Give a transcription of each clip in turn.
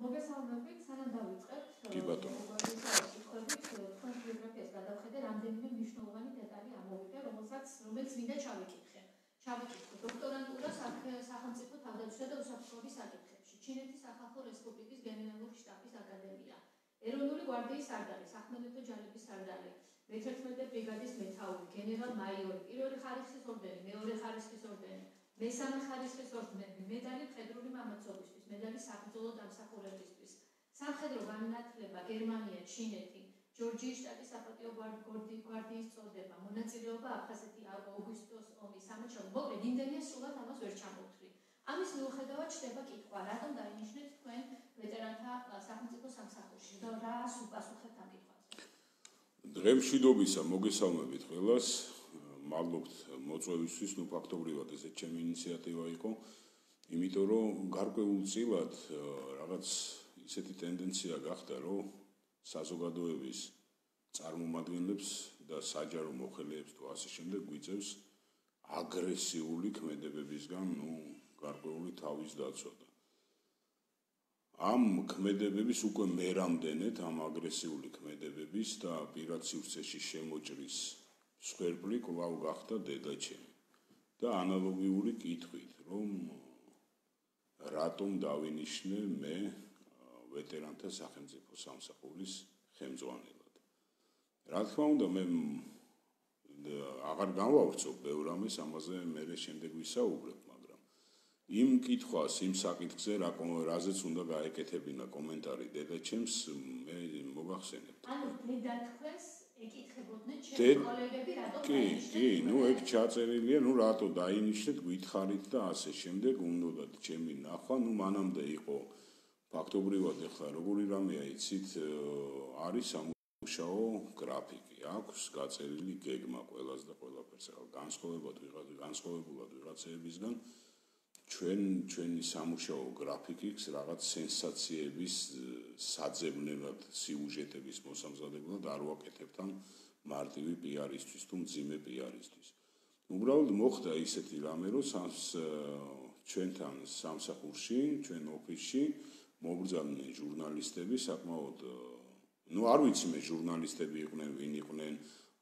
მოგესალმებით, სანამ დავიწყებთ, კი ბატონო. თქვენ ბიოგრაფიას გადავხედე, რამდენიმე მნიშვნელოვანი დეტალი ამოვიდა, რომელიც მინდა ჩავიკითხე. დოქტორანტურას სახელმწიფო თავდაცვითი და უსაფრთხოების საკითხებში, ჩინეთის სახალხო რესპუბლიკის გენერალური შტაბის აკადემია, ეროვნული გვარდიის სარდალი, სახმელეთო ჯარების სარდალი, მე-11 ბრიგადის მეთაური, გენერალ-მაიორი, პირველი ხარისხის ორდენი, მეორე ხარისხის ორდენი, მესამე ხარისხის ორდენები, медали მხედრული მამაცობისთვის, медали საბრძოლო დამსახურებისთვის, სამხედრო განათლება, გერმანია, ჩინეთი, ჯორჯიის შტატის საპატიო გვარდიის წოდება, მონაწილეობა აფხაზეთი აუგუსტოს ომის სამოჩალო. მოკლედ, იმდენია სულად ამას ვერ ჩამოვთვლი. ამის მიუხედავად ჩდება კითხვა, რატომ დაინიშნეთ თქვენ ვეტერანთა სახელმწიფო სამსახურში და რას უპასუხებთ ამ კითხვაზე? დღემშვიდობისა მოგესალმებით ყველას. მადლობთ მოწვევისთვის, ფაქტობრივად ეს ჩემი ინიციატივა იყო, იმიტომ რომ გარკვეულწილად რაღაც ისეთი ტენდენცია გახდა, რომ საზოგადოების წარმომადგენლებს და საჯარო მოხელეებს თუ ასე შემდეგ გვიწევს აგრესიული ქმედებებისგან, გარკვეული თავის დაცვა. ამ ქმედებების უკვე მერამდენეთ, ამ აგრესიული ქმედებების და პირად სივრცეში შემოჭრის სხერბლი კვლავ გახდა დედაჩემი და ანალოგიური კითხვით, რომ რატომ დავინიშნე მე ვეტერანთა სახელმწიფო სამსახურის ხელმძღვანელად. რა თქმა უნდა, მე აღარ განვავრცობ ბევრ ამას, ამაზე მე შემდეგ ვისაუბრებ, მაგრამ იმ კითხვას, იმ საკითხზე, რაზეც უნდა გაეკეთებინა კომენტარი დედაჩემს, მე მოგახსენებთ. ანუ დედათქვეს ეკითხებოდნენ ჩემი კოლეგები, რატომ დაინიშნეთ? კი, ეგ ჩაწერილია, რატო დაინიშნეთ, გითხარით და ასე შემდეგ, უნდათ ჩემი ნახვა, მანამდე იყო ფაქტობრივად ახლა როგორი რამეა იცით, არის სამუშაო გრაფიკი, აქვს გაწერილი გეგმა ყველას და ყველაფერს, განსხვავებულად ვიღაცეებისგან ჩვენი სამუშაო გრაფიკის რაღაც სენსაციების საძებნელად, სიუჟეტების მოსამზადებლად არ ვაკეთებთ ამ მარტივი პიარისთვის თუ მძიმე პიარისთვის. უბრალოდ მოხდა ისეთი რამე, რომ ჩვენთან სამსახურში, ჩვენ ოფისში მობრძანდნენ ჟურნალისტები, საკმაოდ, არ ვიცი მე ჟურნალისტები იყვნენ, ვინ იყვნენ,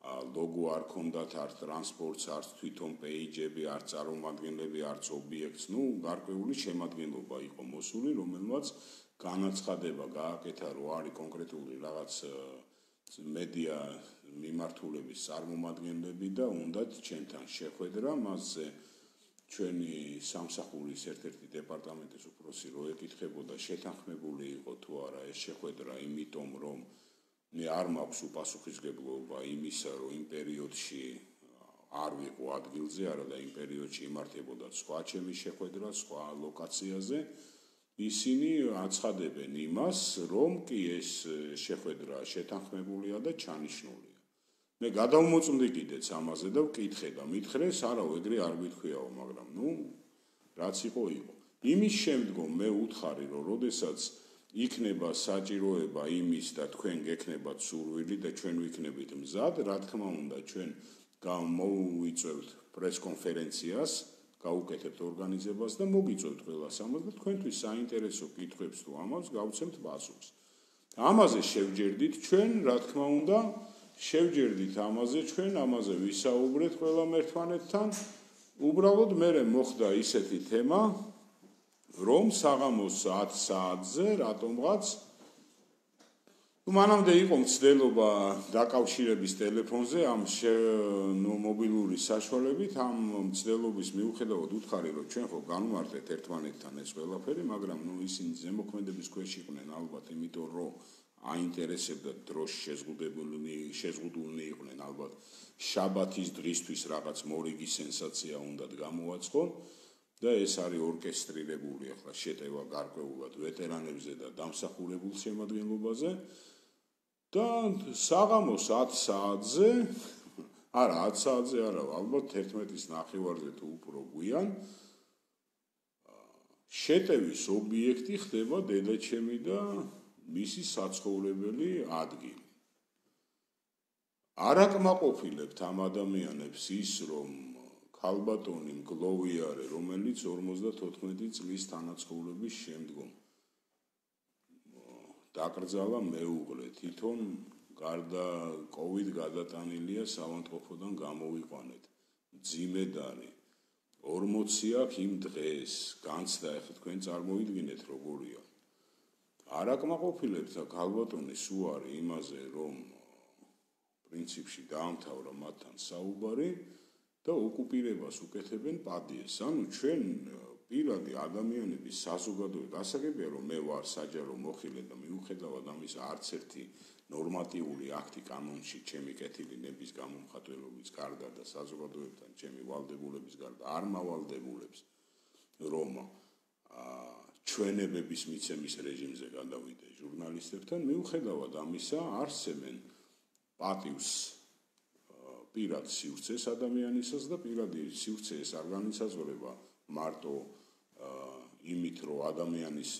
ლოგო არ ქონდათ, არც ტრანსპორტს, არც თვითონ პეიჯები, არც წარმომადგენლები, არც ობიექტს, გარკვეული შემადგენლობა იყო მოსული, რომელმაც განაცხადება გააკეთა, რომ არის კონკრეტული რაღაც მედია მიმართულების წარმომადგენლები და უნდათ ჩემთან შეხვედრა, მასზე ჩვენი სამსახურის ერთ-ერთი დეპარტამენტის უფროსი რო ეკითხებოდა, შეთანხმებული იყო თუ არა ეს შეხვედრა, იმიტომ რომ მე არ მაქვს უპასუხისმგებლობა იმისა, რომ იმ პერიოდში არ ვიყო ადგილზე, არა და იმ პერიოდში იმართებოდა სხვა ჩემი შეხვედრა, სხვა ლოკაციაზე. ისინი აცხადებენ იმას, რომ კი ეს შეხვედრა შეთანხმებულია და ჩანიშნულია. მე გადავმოწმდი კიდეც ამაზე და ვკითხე და მითხრეს, არა, ეგრე არ გითქვიაო, მაგრამ რაც იყო. იმის შემდგომ მე უთხარი, რომ როდესაც იქნება საჭიროება იმის და თქვენ გექნებათ სურვილი და ჩვენ ვიქნებით მზად, რა თქმა უნდა, ჩვენ მოვიწევთ პრესკონფერენციას, გავუკეთებთ ორგანიზებას და მოგიწევთ ყველას ამას და თქვენთვის საინტერესო კითხვებს თუ ამას გავცემთ პასუხს. ამაზე შევჯერდით ჩვენ, რა თქმა უნდა, ამაზე ვისაუბრეთ ყველამ ერთმანეთთან. უბრალოდ მე მოხდა ისეთი თემა, რომ საღამოს 10 საათზე რატომღაც მანამდე იყო მცდელობა დაკავშირების ტელეფონზე ამ მობილური საშუალებით, ამ მცდელობის მიუხედავად უთხარი, რომ ჩვენ ხო განვმარტეთ ერთმანეთთან ეს ყველაფერი, მაგრამ ისინი ზემოქმედების ქვეშ იყვნენ ალბათ, იმიტომ რომ აინტერესებდა დროს შეზღუდულნი იყვნენ ალბათ შაბათის დღისთვის რაღაც მორიგი სენსაცია უნდათ გამოვაცხონ და ეს არის ორკესტრირებული ახლა შეტევა გარკვეულად ვეტერანებზე და დამსახურებულ შემადგენლობაზე და საღამოს 10 საათზე, არა 10 საათზე არა, ალბათ 11-ის ნახევარზე თუ უფრო გვიან შეტევის ობიექტი ხდება დედაჩემი და მისი საცხოვრებელი ადგილი. არ აკმაყოფილებთ ამ ადამიანებს ის, რომ ქალბატონი მგლოვიარე, რომელიც 54 წლის თანაცხოვრების შემდგომ დაკრძალა მეუღლე, თვითონ გარდა COVID გადატანილია საავადმყოფოდან გამოვიყვანეთ. მძიმედარი 40 აქვს იმ დღეს, განცდა ახლა თქვენ წარმოიდგინეთ როგორია. არ აკმაყოფილებთ ქალბატონის უარი იმაზე, რომ პრინციპში დაამთავრა მათთან საუბარი და ოკუპირებას უკეთებენ პადიეს. ანუ ჩვენ პირადი ადამიანების საზოგადოება გასაგებია რომ მე ვარ საჯარო მოხილე და მიუხედავად ამისა არც ერთი ნორმატიული აქტი კანონში ჩემი კეთილი ნების გამომხატველობის გარდა და საზოგადოებთან ჩემი ვალდებულების გარდა არ მავალდებულებს რომ ჩვენებების მიცემის რეჟიმზე გადავიდე ჟურნალისტებთან მიუხედავად ამისა არსებენ პატივს პირად სივრცეს ადამიანისას და პირადი სივრცე ეს არ განისაზღვრება მარტო იმით რომ ადამიანის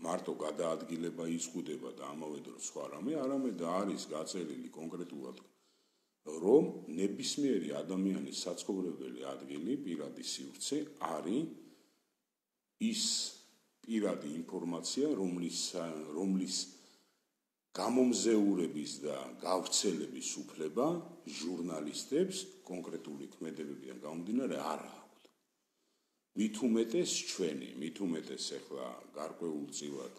მარტო გადაადგილება იზღუდება და ამავე დროს სხვა რამე არამედ არის გაწერილი კონკრეტულად რომ ნებისმიერი ადამიანის საცხოვრებელი ადგილი პირადი სივრცე არის ის პირადი ინფორმაცია რომლის გამომზეურების და გავრცელების უფლება ჟურნალისტებს კონკრეტული ქმედებებიდან გამომდინარე არ აქვთ. მით უმეტეს ჩვენი, მით უმეტეს ახლა გარკვეულწილად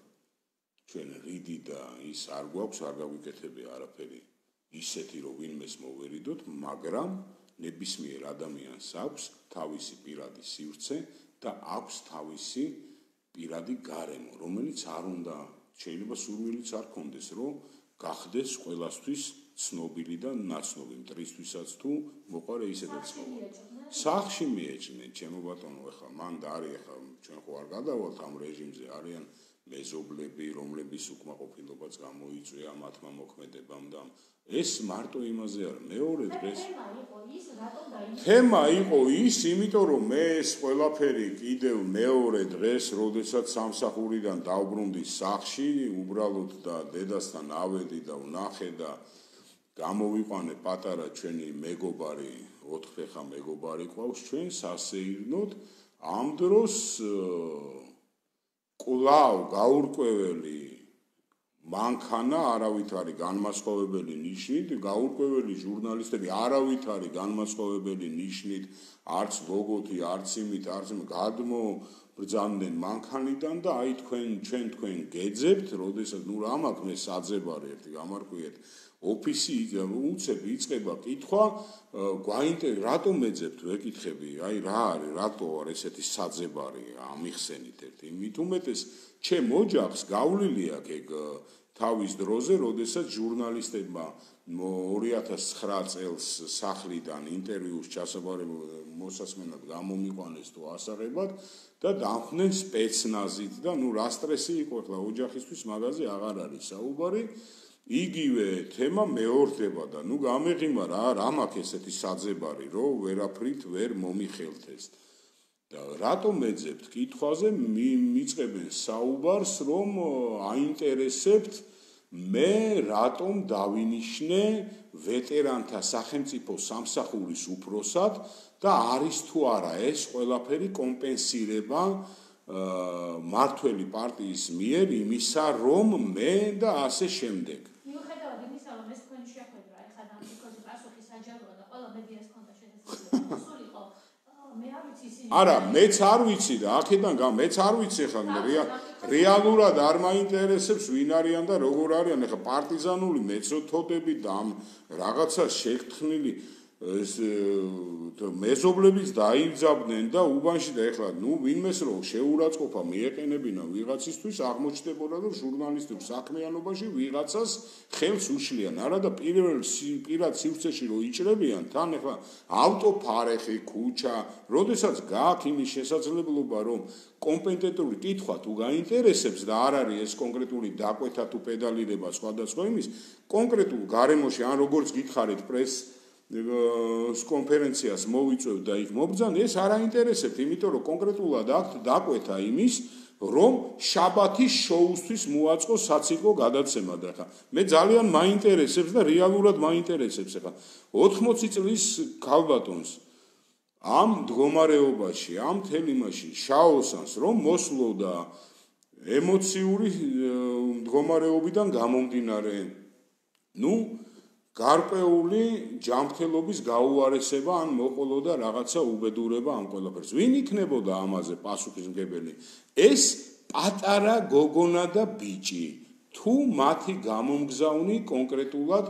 ჩვენ რიდი და ის არ გვაქვს, არ გავიკეთებია არაფერი ისეთი რომ ვინმეს მოვერიდოთ, მაგრამ ნებისმიერ ადამიანს აქვს თავისი პირადი სივრცე და აქვს თავისი პირადი გარემო, რომელიც არ უნდა შეიძლება სურვილიც არ კონდეს, რომ გახდეს ყველასთვის ცნობილი და ნაცნობი მტრისთვისაც თუ მოყარე ისედაც მოყარე. სახში მიეჭნენ, ჩემო ბატონო, ახლა მან და არის ახლა ჩვენ ხო არ გადავალთ ამ რეჟიმზე, არიან მეზობლები, რომლების უკმაყოფილებაც გამოიწვია მათმა მოქმედებამ და ეს მარტო იმაზე არ მეორე დღეს თემა იყო ის, იმიტომ რომ მე ეს ყველაფერი კიდევ მეორე დღეს, როდესაც სამსახურიდან დავბრუნდი სახში, უბრალოდ და დედასთან ავედი და ვნახე და გამოვიყვანე პატარა ჩვენი მეგობარი, 4 ფეხა მეგობარი ყავს ჩვენ სასეირნოდ, ამ დროს კვლავ გაურკვეველი მანქანა არავით არის განმასხვავებელი ნიშნით, გაურკვეველი ჟურნალისტები არავით არის განმასხვავებელი ნიშნით, არც ლოგოთი, არც იმით, არც გადმობრძანდნენ მანქანიდან და აი თქვენ გეძებთ, როდესაც ნუ რა მაქვს მე საძებარი ერთი გამარკვიეთ ოფისი უცებ იწყება კითხვა, რატომ ეძებთ ვეკითხები, აი რა არის, რატო არ ესეთი საძებარი ამიხსენით ერთი, მით უმეტეს ჩემ ოჯახს გავლილი აქვს ეგ თავის დროზე, როდესაც ჟურნალისტებმა 2009 წელს სახლიდან ინტერვიუს მოსასმენად გამომიყვანეს თუ ასაღებად და დამხნენ სპეცნაზით და ნუ რა სტრესი იყო ახლა ოჯახისთვის მაგაზე აღარ არის საუბარი. იგივე თემა მეორდება და ნუ გამეღიმა რა მაქვს ესეთი საძებარი, რომ ვერაფრით ვერ მომიხელთეს. და რატომ ეძებთ კითხვაზე მიწყებენ საუბარს, რომ აინტერესებთ მე რატომ დავინიშნე ვეტერანთა სახელმწიფო სამსახურის უფროსად და არის თუ არა ეს ყველაფერი კომპენსირება მართველი პარტიის მიერ იმისა, რომ მე და ასე შემდეგ. მიუხედავად იმისა, რომ ეს თქვენი შეხვედრა ეხლა დამტკიცებული პასუხი საჯაროა და ყველა მედიას ჰქონდა შესაძლებლობა სულიყო, მე არ ვიცი ისინი. არა, მეც არ ვიცი და აქედან მეც არ ვიცი ხან რეალურად არ მაინტერესებს ვინ არიან და როგორ არიან ახლა პარტიზანული მეცოდები და ამ რაღაცა შეგთხნილი მეზობლებიც დაიძაბდნენ და უბანში და ეხლა ნუ ვინმეს რო შეურაცხყოფა მიეყენებინა ვიღაცისთვის აღმოჩნდებოდა რომ ჟურნალისტურ საქმიანობაში ვიღაცას ხელს უშლიან არა და პირად სივრცეში რო იჭრებიან თან ეხლა ავტოფარეხი ქუჩა როდესაც გააქვს იმის შესაძლებლობა რომ კომპეტენტური კითხვა თუ გაინტერესებს და არ არის ეს კონკრეტული დაკვეთა თუ პედალირება სხვადასხვა იმის კონკრეტულ გარემოში ან როგორც გითხარით კონფერენციას მოვიწევ და იქ მობრძანე ეს არ აინტერესებთ, იმიტომ რომ კონკრეტულად აქვთ დაკვეთა იმის, რომ შაბათის შოუსთვის მოაწყო საციკო გადაცემა და ხა მე ძალიან მაინტერესებს და რეალურად მაინტერესებს ხა 80 წლის ქალბატონს ამ მდგომარეობაში, ამ თემაში შაოსანს რომ მოსლოდა ემოციური მდგომარეობიდან გამომდინარე, გარკვეული ჯანმრთელობის გაუარესება ან მოყოლოდა რაღაცა უბედურება ამ ყველაფერს. ვინ იქნებოდა ამაზე პასუხისმგებელი? ეს პატარა გოგონა და ბიჭი. თუ მათი გამომგზავნი კონკრეტულად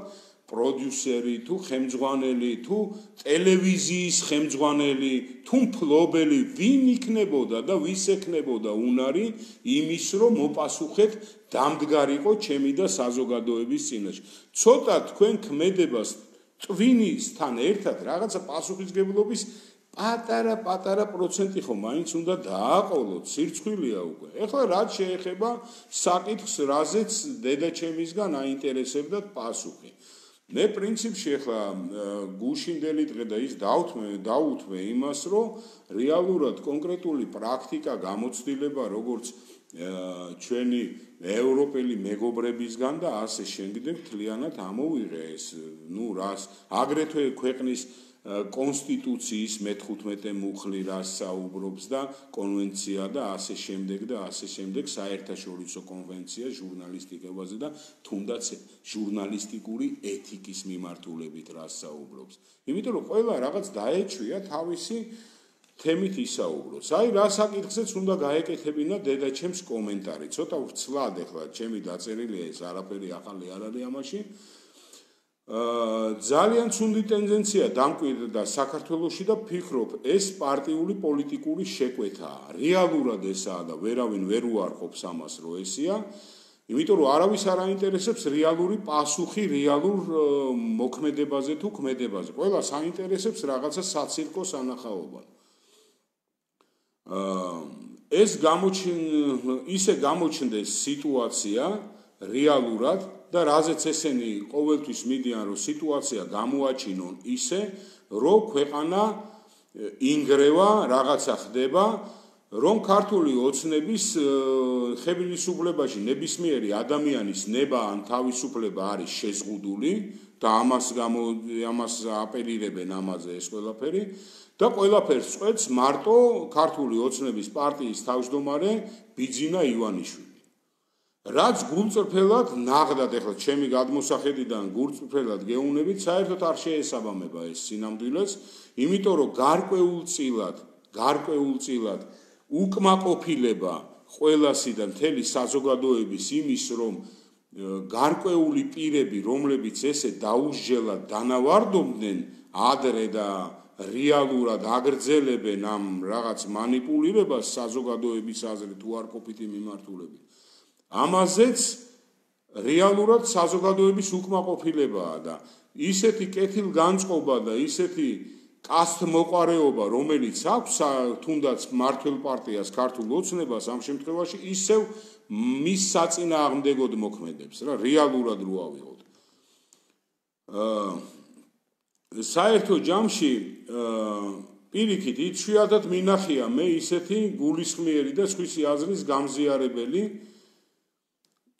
პროდიუსერი, თუ ხელმძღვანელი, თუ ტელევიზიის ხელმძღვანელი, თუ მფლობელი, ვინ იქნებოდა და ვის ექნებოდა უნარი იმის, რომ მოპასუხეთ დამდგარიყო ჩემი და საზოგადოების წინაშე. ცოტა თქვენ ქმედებას ტვინისთან ერთად რაღაცა პასუხისგებლობის პატარა პროცენტი ხო მაინც უნდა დააყოლოთ, სირცხვილია უკვე. ეხლა რაც შეეხება საკითხს, რაზეც დედაჩემისგან აინტერესებდათ პასუხი. მე პრინციპში ახლა გუშინდელი დღე და ის დაუთმე იმას, რომ რეალურად კონკრეტული პრაქტიკა გამოცდილება როგორც ჩვენი ევროპელი მეგობრებისგან და ასე შემდეგ თლიანად ამოვიღე ეს, რას აგრეთვე ქვეყნის კონსტიტუციის მე-15 მუხლი რას საუბრობს და კონვენცია და ასე შემდეგ საერთაშორისო კონვენცია ჟურნალისტიკაზე და თუნდაც ჟურნალისტიკური ეთიკის მიმართულებით რას საუბრობს. იმიტომ რომ ყველა რაღაც დაეჩვია თავისი თემით ისაუბროს. აი რა საკითხზეც უნდა გაეკეთებინა დედაჩემს კომენტარი. ცოტა ვრცლად ახლა ჩემი დაწერილია ეს არაფერი ახალი არ არის ამაში. ძალიან ცუდი ტენდენცია დამკვიდრდა საქართველოში და ფიქრობ ეს პარტიული პოლიტიკური შეკვეთაა. რეალურად ესაა და ვერავინ ვერ უარყოფს ამას რომ ესია. იმიტომ რომ არავის არ აინტერესებს რეალური პასუხი რეალურ მოქმედებაზე თუ ქმედებაზე. ყველას აინტერესებს რაღაცა საცირკო სანახაობა. ეს ისე გამოჩნდეს სიტუაცია რეალურად და რაზეც ესენი ყოველთვის მიდიან რომ სიტუაცია გამოაჩინონ ისე რომ ქვეყანა ინგრევა რაღაცა ხდება რომ ქართული ოცნების ხელისუფლებაში ნებისმიერი ადამიანის ნება ან თავისუფლება არის შეზღუდული და ამას აპელირებენ ამაზე ეს ყველაფერი და ყველაფერს წვეთს მარტო ქართული ოცნების პარტიის თავმჯდომარე ბიძინა ივანიშვილი. რაც გულწრფელად ნაღდად ახლა ჩემი გადმოსახედიდან გულწრფელად გეუბნებით, საერთოდ არ შეესაბამება ეს სინამდვილეს, იმიტომ რომ გარკვეულწილად უკმაყოფილება ყველასი და მთელი საზოგადოების იმის, რომ გარკვეული პირები, რომლებიც ესე დაუსჯელად დანავარდობდნენ ადრე და რეალურად აგრძელებენ ამ რაღაც მანიპულირებას საზოგადოების აზრით უარყოფითი მიმართულებით. ამაზეც რეალურად საზოგადოების უკმაყოფილებაა და ისეთი კეთილგანწყობა და ისეთი კასტმოყარეობა, რომელიც აქვს თუნდაც მმართველ პარტიას ქართულ ოცნებას ამ შემთხვევაში ისევ მის საწინააღმდეგოდ მოქმედებს რა რეალურად რო ავიღოთ. საერთო ჯამში პირიქით იშვიათად მინახია მე ისეთი გულისხმიერი და სხვისი აზრის გამზიარებელი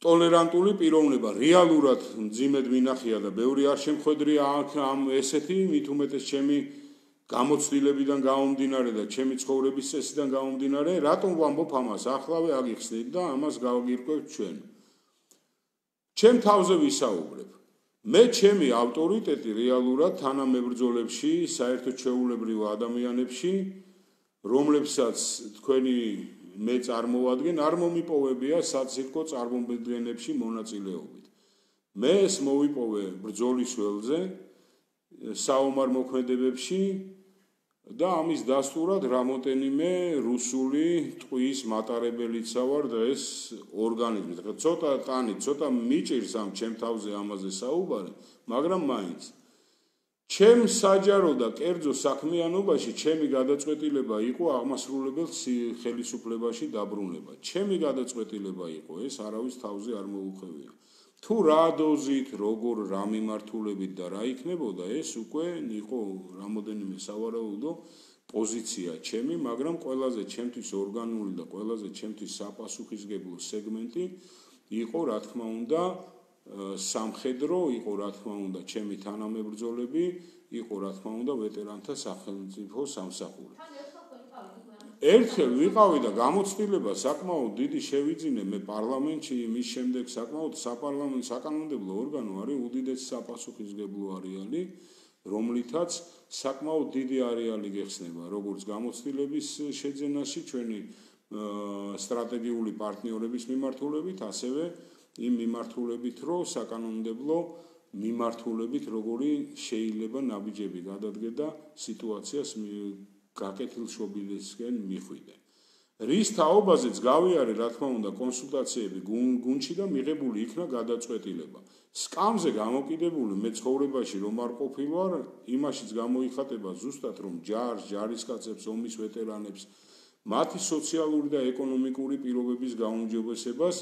ტოლერანტული პიროვნება რეალურად მძიმედ მინახია და ბევრი არ შემხვედრია ამ ესეთი მით უმეტეს ჩემი გამოცდილებიდან გამომდინარე და ჩემი ცხოვრების წესიდან გამომდინარე რატომ ვამბობ ამას ახლავე აგიხსნით და ამას გავგირკვევთ ჩვენ ჩემ თავზე ვისაუბრებ მე ჩემი ავტორიტეტი რეალურად თანამებრძოლებში საერთოდ ჩვეულებრივ ადამიანებში რომლებსაც თქვენი მე წარმოვადგენ არ მომიპოვებია საცირკო წარმოდგენებში მონაწილეობით. მე ეს მოვიპოვე ბრძოლის ველზე საომარ მოქმედებებში და ამის დასტურად რამოდენიმე რუსული ტყუის მატარებელიცა ვარ და ეს ორგანიზმი. ცოტა მიჭირს ამ ჩემ თავზე ამაზე საუბარი, მაგრამ მაინც ჩემ საჯარო და კერძო საქმიანობაში ჩემი გადაწყვეტილება იყო აღმასრულებელ ხელისუფლებაში დაბრუნება. ჩემი გადაწყვეტილება იყო ეს არავის თავზე არ მოუხევია. თუ რა დოზით, როგორ რა მიმართულებით და რა იქნებოდა ეს უკვე იყო რამოდენიმე სავარაუდო პოზიცია ჩემი, მაგრამ ყველაზე ჩემთვის ორგანული და ყველაზე ჩემთვის საპასუხისმგებლო სეგმენტი იყო რა თქმა უნდა სამხედრო, იყო რა თქმა უნდა ჩემი თანამებრძოლები, იყო რა თქმა უნდა ვეტერანთა სახელმწიფო სამსახური. ერთხელ ვიყავი და გამოცდილება საკმაოდ დიდი შევიძინე მე პარლამენტში, იმის შემდეგ საკმაოდ საპარლამენტო საკანონმდებლო ორგანო არის უდიდესი საპასუხისმგებლო არეალი, რომლითაც საკმაოდ დიდი არეალი გეხსნება როგორც გამოცდილების შეძენაში ჩვენი სტრატეგიული პარტნიორების მიმართულებით, ასევე იმ მიმართულებით, რომ საკანონმდებლო მიმართულებით როგორი შეიძლება ნაბიჯები გადადგება სიტუაციას გაკეთილშობილისკენ მიხვიდე. რის თაობაზეც გავიარე, რა თქმა უნდა, კონსულტაციები გუნდში და მიღებული იქნა გადაწყვეტილება. სკამზე გამოკიდებული მე ცხოვრებაში რომ არ ყოფილვარ, იმაშიც გამოიხატება ზუსტად რომ ჯარისკაცებს, ომის ვეტერანებს, მათი სოციალური და ეკონომიკური პირობების გაუმჯობესებას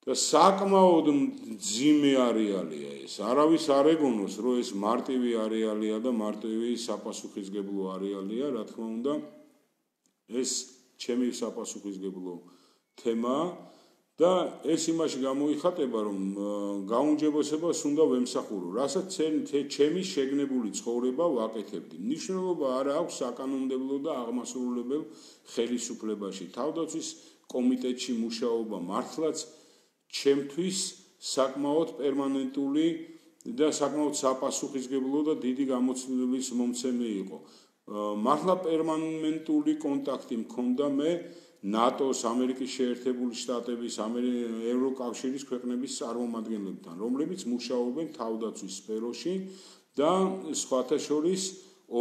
და საკმაოდ მძიმე არეალია ეს. არავის არ ეგონოს, რომ ეს მარტივი არეალია და მარტივი საპასუხისმგებლო არეალია, რა თქმა უნდა, ეს ჩემი საპასუხისმგებლო თემაა და ეს იმაში გამოიხატება, რომ გაუმჯობესებას უნდა ვემსახურო, რასაც ჩემი შეგნებული ცხოვრება ვაკეთებდი. მნიშვნელობა არ აქვს საკანონმდებლო და აღმასრულებელ ხელისუფლებაში. თავდაცვის კომიტეტში მუშაობა მართლაც ჩემთვის საკმაოდ პერმანენტული და საკმაოდ საპასუხისმგებლო და დიდი გამოცდილების მომცემი იყო. მართლა პერმანენტული კონტაქტი მქონდა მე ნატოს, ამერიკის შეერთებული შტატების, ევროკავშირის ქვეყნების წარმომადგენლებთან, რომლებიც მუშაობენ თავდაცვის სფეროში და სხვათა შორის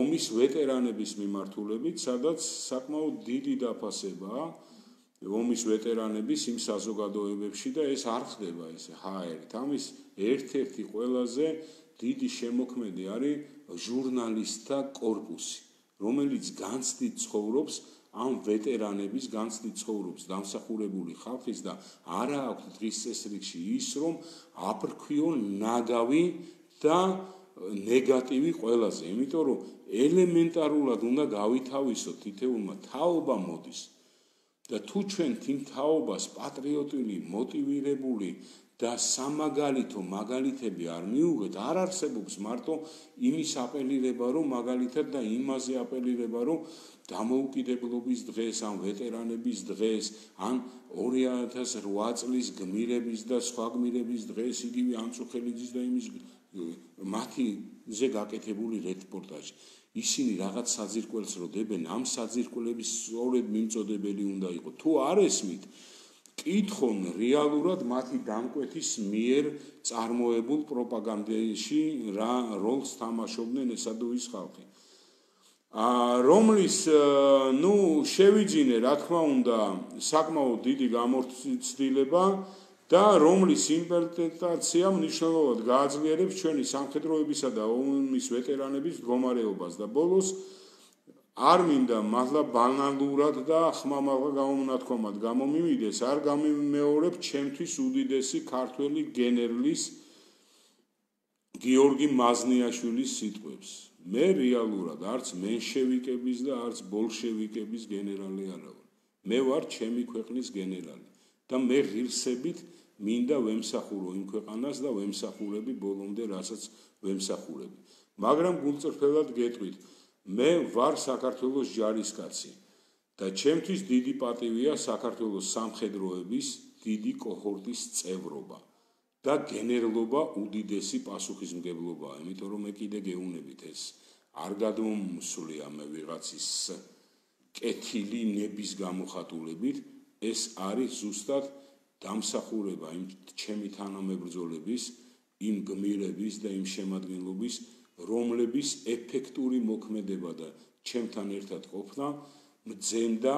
ომის ვეტერანების მიმართულებით, სადაც საკმაოდ დიდი დაფასებაა ომის ვეტერანების იმ საზოგადოებებში და ეს არ ხდება ესე ჰაერით. ამის ერთ-ერთი ყველაზე დიდი შემოქმედი არის ჟურნალისტთა კორპუსი, რომელიც განცდით ცხოვრობს ამ ვეტერანების განცდით ცხოვრობს დამსახურებული ხალხის და არა აქვს დღის წესრიგში ის რომ აფრქვიონ ნაგავი და ნეგატივი ყველაზე, იმიტომ რომ ელემენტარულად უნდა გავითავისოთ თითოეულმა თაობა მოდის და თუ ჩვენ თიმ თაობას პატრიოტული, მოტივირებული და სამაგალითო მაგალითები არ მიუღეთ, არ არსებობს მარტო იმის აპელირება, რომ მაგალითად და იმაზე აპელირება, რომ დამოუკიდებლობის დღეს, ან ვეტერანების დღეს, ან 2008 წლის გმირების და სხვა გმირების დღეს, იგივე ანწუხელიძის და იმის მათიზე გაკეთებული რეპორტაჟი. ისინი რაღაც საძირკველს რო დებენ, ამ საძირკველების სწორედ მიმწოდებელი უნდა იყოს. თუ არ ესმით, კითხონ რეალურად მათი დამკვეთის მიერ წარმოებულ პროპაგანდაში რა როლს თამაშობდნენ ესა თუ ის ხალხი. რომლის შევიძინე, რა თქმა უნდა, საკმაოდ დიდი გამოცდილება და რომლის იმპერტეტაცია მნიშვნელოვნად გააძლიერებს ჩვენი სამხედროებისა და ომის ვეტერანების მდგომარეობას და ბოლოს არ მინდა მართლა ბანალურად და ხმამაღლა გამონათქვამად გამომივიდეს, არ გამიმეორებ ჩემთვის უდიდესი ქართველი გენერლის გიორგი მაზნიაშვილის სიტყვებს. მე რეალურად არც მენშევიკების და არც ბოლშევიკების გენერალი არ ვარ. მე ვარ ჩემი ქვეყნის გენერალი და მე ღირსებით მინდა ვემსახურო იმ ქვეყანას და ვემსახურები ბოლომდე, რასაც ვემსახურები. მაგრამ გულწრფელად გეტყვით, მე ვარ საქართველოს ჯარისკაცი და ჩემთვის დიდი პატივია საქართველოს სამხედროების დიდი კოჰორტის წევრობა და გენერლობა უდიდესი პასუხისმგებლობაა, იმიტომ რომ მე კიდე გეუნებით ეს არ გადმომსვლია მე ვიღაცის კეთილი ნების გამოხატულებით, ეს არის ზუსტად დამსახურება იმ ჩემი თანამებრძოლების, იმ გმირების და იმ შემადგენლობის, რომლების ეფექტური მოქმედება და ჩემთან ერთად ყოფნა მძენდა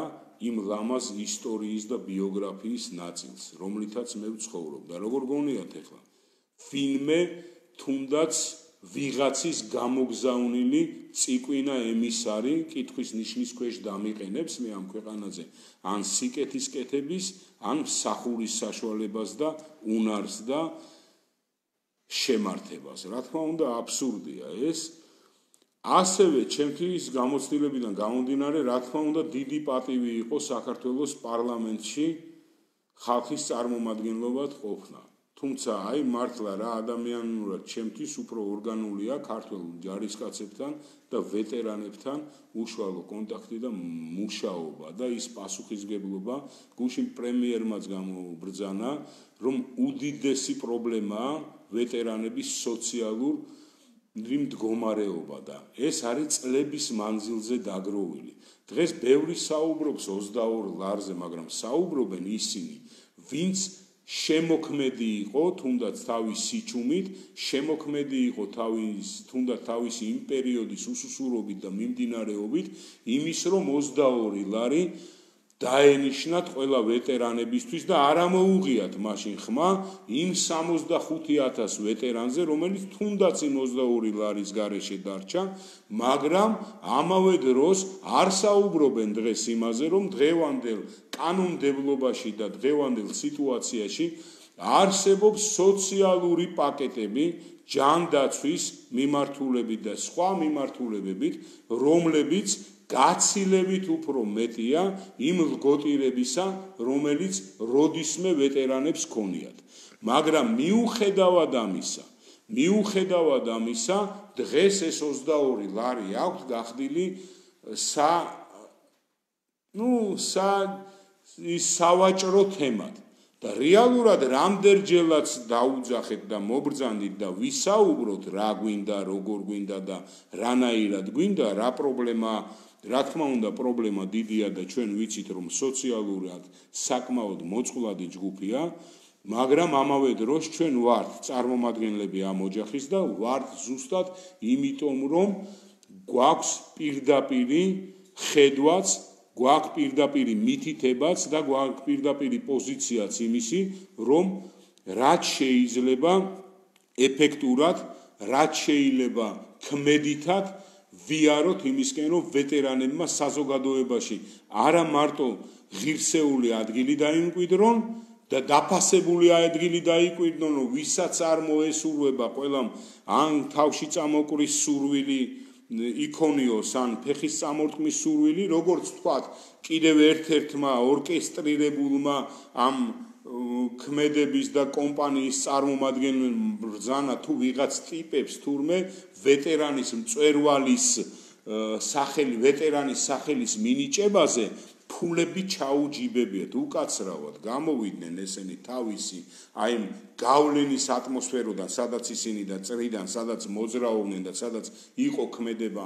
იმ ლამაზ ისტორიის და ბიოგრაფიის ნაწილს, რომლითაც მე ვცხოვრობ და როგორ გონიათ ახლა ვინმე თუნდაც ვიღაცის გამოგზავნილი ციკვინა ემისარი კითხვის ნიშნის ქვეშ დამიყენებს მე ამ ქვეყანაზე ან სიკეთის კეთების, ან მსახურის საშუალებას და უნარს და შემართებას. რა თქმა უნდა, აბსურდია ეს. ასევე ჩემთვის გამოცდილებიდან გამომდინარე, რა თქმა უნდა, დიდი პატივი იყო საქართველოს პარლამენტში ხალხის წარმომადგენლობად ყოფნა. თუმცა აი მართლა რა ადამიანურად ჩემთვის უფრო ორგანულია ქართულ ჯარისკაცებთან და ვეტერანებთან უშუალო კონტაქტი და მუშაობა და ის პასუხისგებლობა გუშინ პრემიერმაც გამობრძანა რომ უდიდესი პრობლემაა ვეტერანების სოციალური მდგომარეობა და ეს არის წლების მანძილზე დაგროვილი. დღეს ბევრი საუბრობს 22 ლარზე, მაგრამ საუბრობენ ისინი, ვინც შემოქმედი იყო თუნდაც თავის სიჩუმით, შემოქმედი იყო თუნდაც თავისი იმ პერიოდის უსუსურობით და მიმდინარეობით, იმის რომ 22 ლარი დაენიშნათ ყველა ვეტერანებისთვის და არ ამოუღიათ მაშინ ხმა იმ 65,000 ვეტერანზე, რომელიც თუნდაც იმ 22 ლარის გარეშე დარჩა, მაგრამ ამავე დროს არ საუბრობენ დღეს იმაზე, რომ დღევანდელ კანონმდებლობაში და დღევანდელ სიტუაციაში არსებობს სოციალური პაკეტები ჯანდაცვის მიმართულებით და სხვა მიმართულებებით, რომლებიც გაცილებით უფრო მეტია იმ ლგოტირებისა, რომელიც როდისმე ვეტერანებს ქონიათ. მაგრამ მიუხედავად ამისა, დღეს ეს 22 ლარი აქვს გახდილი სავაჭრო თემად. და რეალურად რამდენჯერაც დაუძახეთ და მობრძანდით და ვისაუბროთ რა გვინდა, როგორ გვინდა და რანაირად გვინდა, რა პრობლემაა. რა თქმა უნდა, პრობლემა დიდია და ჩვენ ვიცით, რომ სოციალურად საკმაოდ მოწყვლადი ჯგუფია, მაგრამ ამავე დროს ჩვენ ვართ წარმომადგენლები ამ ოჯახის და ვართ ზუსტად იმიტომ, რომ გვაქვს პირდაპირი ხედვაც, გვაქვს პირდაპირი მითითებაც და გვაქვს პირდაპირი პოზიციაც იმისი, რომ რაც შეიძლება ეფექტურად, რაც შეიძლება ქმედითად ვიაროთ იმისკენ, რომ ვეტერანებმა საზოგადოებაში არა მარტო ღირსეული ადგილი დაიმკვიდრონ და დაფასებული ადგილი დაიკვირდონ, რომ ვისაც არ მოესურვება ყველამ ან თავში წამოკვრის სურვილი იქონიოს, ან ფეხის წამორტყმის სურვილი, როგორც ვთქვათ, კიდევ ერთ-ერთმა ორკესტრირებულმა ამ ქმედების და კომპანიის წარმომადგენლებმა ბრძანა თუ ვიღაც ტიპებს თურმე ვეტერანის მწვერვალის სახელის მინიჭებაზე ფულები ჩაუჯიბებიათ, უკაცრავად გამოვიდნენ ესენი თავისი აი გავლენის ატმოსფეროდან, სადაც ისინი და წრიდან, სადაც მოძრაობდნენ და სადაც იყო ქმედება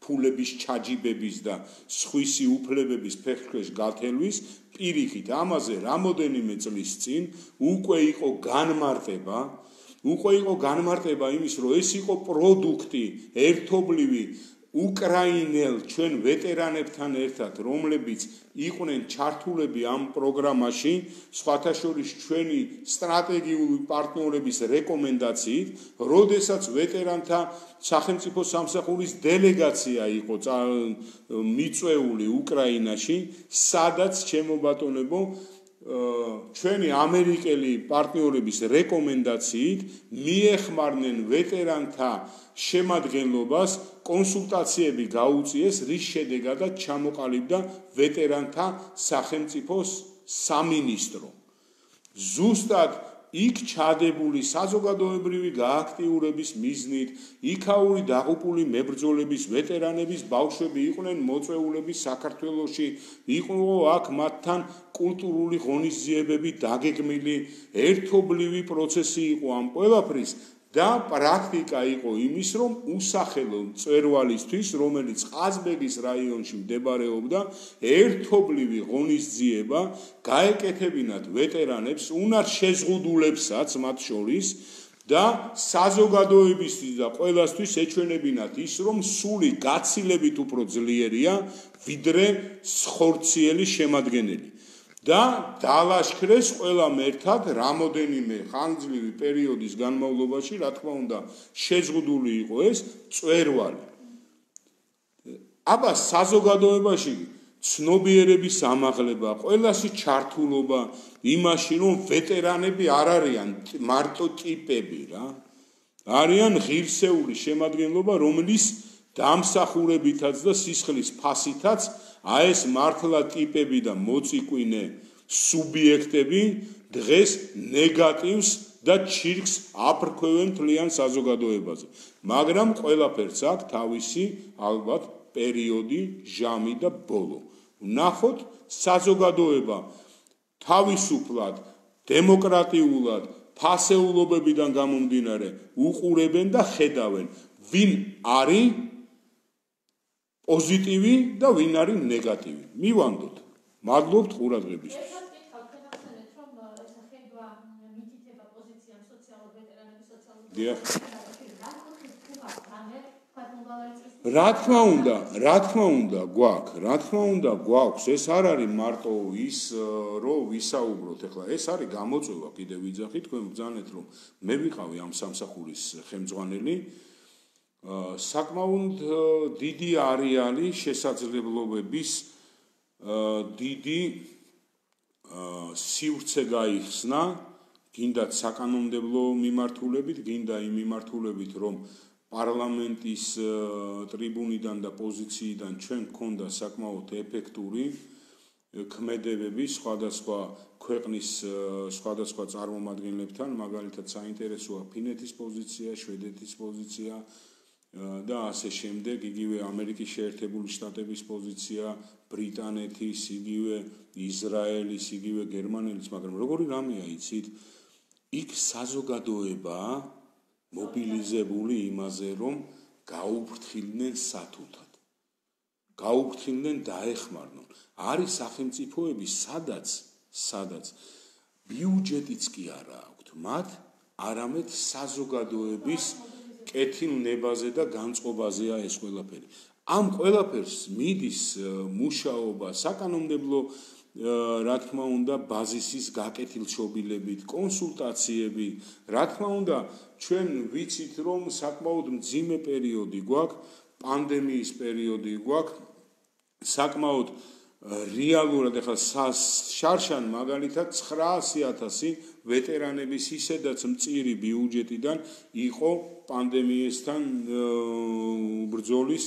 ფულების ჩაჯიბების და სხვისი უფლებების ფეხქვეშ გათელვის, პირიქით ამაზე რამოდენიმე წლის წინ უკვე იყო განმარტება იმის, რომ ეს იყო პროდუქტი ერთობლივი უკრაინელ ჩვენ ვეტერანებთან ერთად, რომლებიც იყვნენ ჩართულები ამ პროგრამაში, სხვათა შორის ჩვენი სტრატეგიული პარტნიორების რეკომენდაციით, როდესაც ვეტერანთა სახელმწიფო სამსახურის დელეგაცია იყო მიწვეული უკრაინაში, სადაც ჩემო ბატონებო ჩვენი ამერიკელი პარტნიორების რეკომენდაციით მიეხმარნენ ვეტერანთა შემადგენლობას, კონსულტაციები გაუწიეს, რის შედეგადაც ჩამოყალიბდა ვეტერანთა სახელმწიფოს სამინისტრო. ზუსტად იქ ჩადებული საზოგადოებრივი გააქტიურების მიზნით, იქაური დაღუპული მებრძოლების, ვეტერანების ბავშვები იყვნენ მოწვეულები საქართველოში, იყო აქ მათთან კულტურული ღონისძიებები დაგეგმილი, ერთობლივი პროცესი იყო ამ ყველაფრის და პრაქტიკა იყო იმის, რომ უსახელო მწვერვალისთვის, რომელიც ყაზბეგის რაიონში მდებარეობდა, ერთობლივი ღონისძიება გაეკეთებინათ ვეტერანებს, უნარ-შეზღუდულებსაც მათ შორის და საზოგადოებისთვის და ყველასთვის ეჩვენებინათ ის, რომ სული გაცილებით უფრო ძლიერია, ვიდრე სხორციელი შემადგენელი. და დალაშქრეს ყველამ ერთად რამოდენიმე ხანგრძლივი პერიოდის განმავლობაში, რა თქმა უნდა, შეზღუდული იყო ეს მწვერვალი. აბა საზოგადოებაში ცნობიერების ამაღლება, ყველასი ჩართულობა იმაში, რომ ვეტერანები არ არიან მარტო ტიპები რა. არიან ღირსეული შემადგენლობა, რომლის დამსახურებითაც და სისხლის ფასითაც ეს მართლა ტიპები და მოწიკვინე სუბიექტები დღეს ნეგატივს და ჩირკს აფრქვევენ თლიან საზოგადოებაზე. მაგრამ ყველაფერს აქვს თავისი ალბათ პერიოდი, ჟამი და ბოლო. ვნახოთ საზოგადოება თავისუფლად, დემოკრატიულად, ფასეულობებიდან გამომდინარე უყურებენ და ხედავენ, ვინ არის პოზიტივი და ვინ არის ნეგატივი. მივანდოთ. მადლობთ ყურადღებისთვის. რა თქმა უნდა, გვაქვს. ეს არ არის მარტო ის, რომ ვისაუბროთ ახლა. ეს არის გამოწვევა კიდე ვიძახით, თქვენ ბრძანეთ, რომ მე ვიყავი ამ სამსახურის ხელმძღვანელი. საკმაოდ დიდი არეალი შესაძლებლობების დიდი სივრცე გაიხსნა, გინდათ საკანონმდებლო მიმართულებით, გინდა იმ მიმართულებით, რომ პარლამენტის ტრიბუნიდან და პოზიციიდან ჩვენ გქონდა საკმაოდ ეფექტური ქმედებები სხვადასხვა ქვეყნის სხვადასხვა წარმომადგენლებთან, მაგალითად საინტერესოა ფინეთის პოზიცია, შვედეთის პოზიცია და ასე შემდეგ, იგივე ამერიკის შეერთებული შტატების პოზიცია, ბრიტანეთის, იგივე ისრაელის, იგივე გერმანიის, მაგრამ როგორი რამეა იცით, იქ საზოგადოება მობილიზებული იმაზე, რომ გაუფრთხილდნენ სათუთად. გაუფრთხილდნენ დაეხმარნონ. არის სახელმწიფოები, სადაც ბიუჯეტიც კი არა აქვთ, მათ არამედ საზოგადოების კეთილნებაზე და განწყობაზეა ეს ყველაფერი. ამ ყველაფერს მიდის მუშაობა საკანონმდებლო რა თქმა უნდა ბაზისის გაკეთილშობილებით, კონსულტაციები, რა თქმა უნდა ჩვენ ვიცით რომ საკმაოდ მძიმე პერიოდი გვაქვს, პანდემიის პერიოდი გვაქვს, საკმაოდ რეალურად ახლა შარშან მაგალითად 900,000 ვეტერანების ისედაც მწირი ბიუჯეტიდან იყო პანდემიასთან ბრძოლის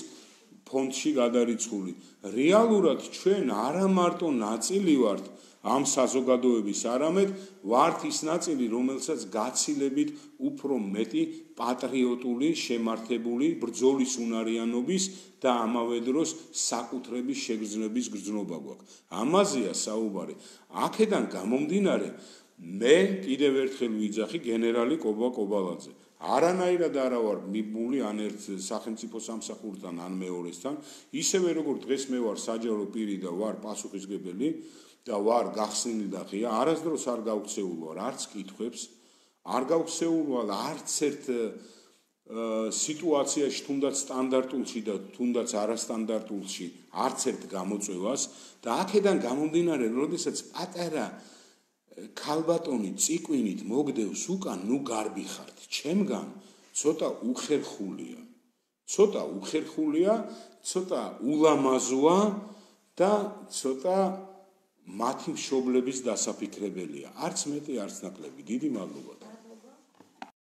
ფონდში გადარიცხული. რეალურად ჩვენ არა მარტო ნაწილი ვართ ამ საზოგადოების, არამედ ვართ ის ნაწილი, რომელსაც გაცილებით უფრო მეტი პატრიოტული, შემართებული ბრძოლის უნარიანობის და ამავე დროს საკუთრების შეგრძნების გრძნობა გვაქვს. ამაზეა საუბარი. აქედან გამომდინარე, მე კიდევ ერთხელ ვიძახი გენერალი კობა კობალაძე. არანაირად არა ვარ მიბმული ან ერთ სახელმწიფო სამსახურთან ან მეორესთან, ისევე როგორც დღეს მე ვარ საჯარო პირი და ვარ პასუხისმგებელი და ვარ გახსნილი და ღია, არასდროს არ გავქცეულ ვარ არც კითხვებს, არ გავქცეულ ვარ არც ერთ სიტუაციაში, თუნდაც სტანდარტულში და თუნდაც არასტანდარტულში, არც ერთ გამოწვევას და აქედან გამომდინარე, როდესაც პატარა ქალბატონი ციკვინით მოგდევს უკან, ნუ გარბი ხართ. ჩემგან ცოტა უხერხულია, ცოტა ულამაზოა და ცოტა მათი მშობლების დასაფიქრებელია. არც მეტი, არც ნაკლები. დიდი მადლობა.